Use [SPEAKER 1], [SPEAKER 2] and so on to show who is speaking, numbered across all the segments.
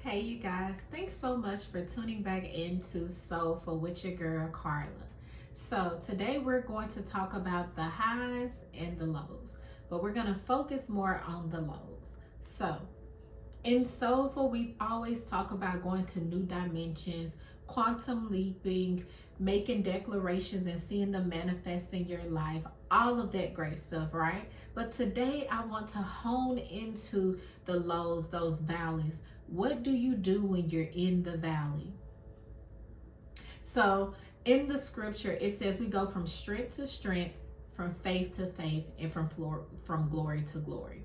[SPEAKER 1] Hey, you guys, thanks so much for tuning back into Soulful with your girl Carla. So, today we're going to talk about the highs and the lows, but we're going to focus more on the lows. So, in Soulful, we always talk about going to new dimensions, quantum leaping, making declarations, and seeing them manifest in your life. All of that great stuff, right? But today, I want to hone into the lows, those valleys. What do you do when you're in the valley? So, in the scripture, it says we go from strength to strength, from faith to faith, and from glory to glory.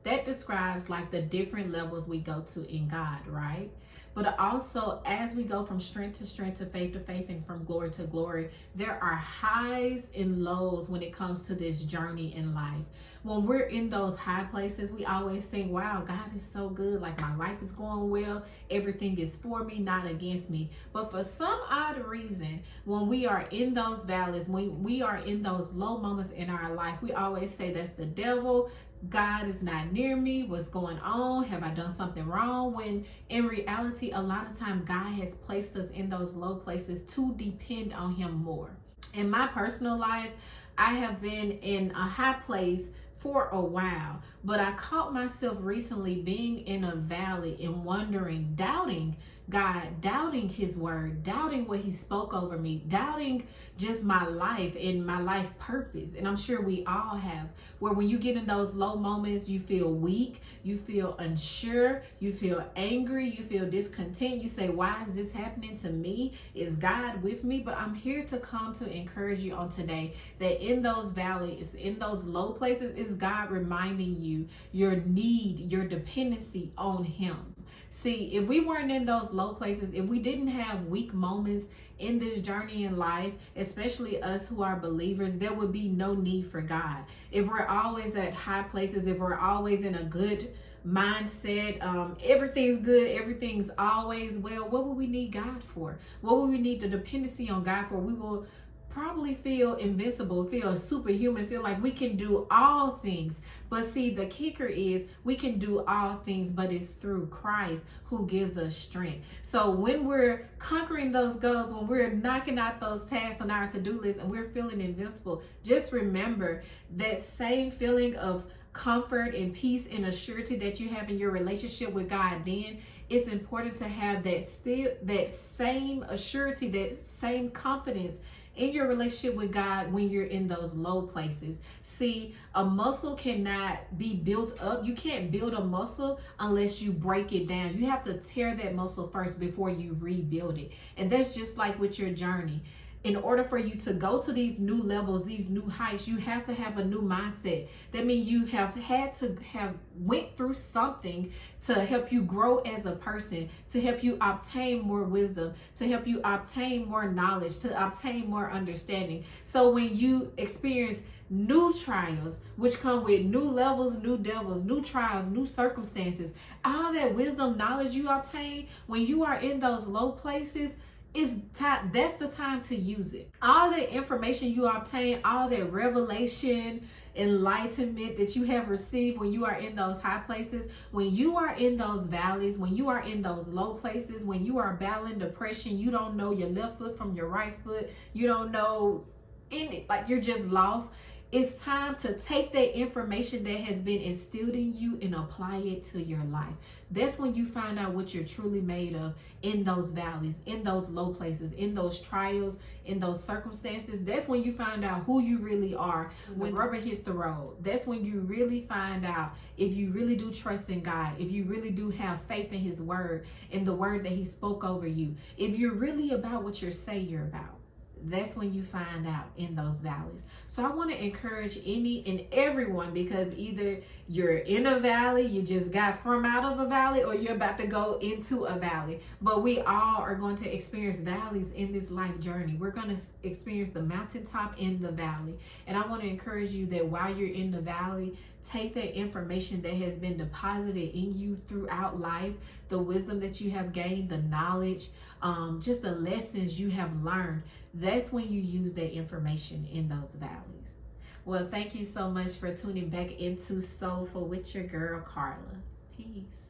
[SPEAKER 1] That describes like the different levels we go to in God, right? But also, as we go from strength to faith, and from glory to glory, there are highs and lows when it comes to this journey in life. When we're in those high places, we always think, wow, God is so good. Like my life is going well. Everything is for me, not against me. But for some odd reason, when we are in those valleys, when we are in those low moments in our life, we always say that's the devil. God is not near me. What's going on? Have I done something wrong? When in reality, a lot of time God has placed us in those low places to depend on him more. In my personal life, I have been in a high place for a while, but I caught myself recently being in a valley and wondering, doubting God, doubting his word, doubting what he spoke over me, doubting just my life and my life purpose. And I'm sure we all have, where when you get in those low moments, you feel weak, you feel unsure, you feel angry, you feel discontent. You say, why is this happening to me? Is God with me? But I'm here to come to encourage you on today that in those valleys, in those low places, is God reminding you your need, your dependency on him. See, if we weren't in those low places, if we didn't have weak moments in this journey in life, especially us who are believers, there would be no need for God. If we're always at high places, if we're always in a good mindset, everything's good, everything's always well, what would we need God for? What would we need the dependency on God for? We will probably feel invincible, feel superhuman, feel like we can do all things. But see, the kicker is we can do all things, but it's through Christ who gives us strength. So when we're conquering those goals, when we're knocking out those tasks on our to-do list and we're feeling invincible, just remember that same feeling of comfort and peace and assurity that you have in your relationship with God. Then it's important to have that same assurity, that same confidence in your relationship with God when you're in those low places. See, a muscle cannot be built up. You can't build a muscle unless you break it down. You have to tear that muscle first before you rebuild it. And that's just like with your journey. In order for you to go to these new levels, these new heights, you have to have a new mindset. That means you have had to have went through something to help you grow as a person, to help you obtain more wisdom, to help you obtain more knowledge, to obtain more understanding. So when you experience new trials, which come with new levels, new devils, new trials, new circumstances, all that wisdom, knowledge you obtain when you are in those low places, that's the time to use it. All the information you obtain, all that revelation, enlightenment that you have received when you are in those high places, when you are in those valleys, when you are in those low places, when you are battling depression, you don't know your left foot from your right foot, you don't know like you're just lost. It's time to take that information that has been instilled in you and apply it to your life. That's when you find out what you're truly made of in those valleys, in those low places, in those trials, in those circumstances. That's when you find out who you really are. When the rubber hits the road, that's when you really find out if you really do trust in God, if you really do have faith in his word, in the word that he spoke over you, if you're really about what you say you're about. That's when you find out in those valleys. So I want to encourage any and everyone, because either you're in a valley, you just got from out of a valley, or you're about to go into a valley. But we all are going to experience valleys in this life journey. We're going to experience the mountaintop and the valley. And I want to encourage you that while you're in the valley, take that information that has been deposited in you throughout life, the wisdom that you have gained, the knowledge, just the lessons you have learned. That's when you use that information in those valleys. Well, thank you so much for tuning back into Soulful with your girl, Carla. Peace.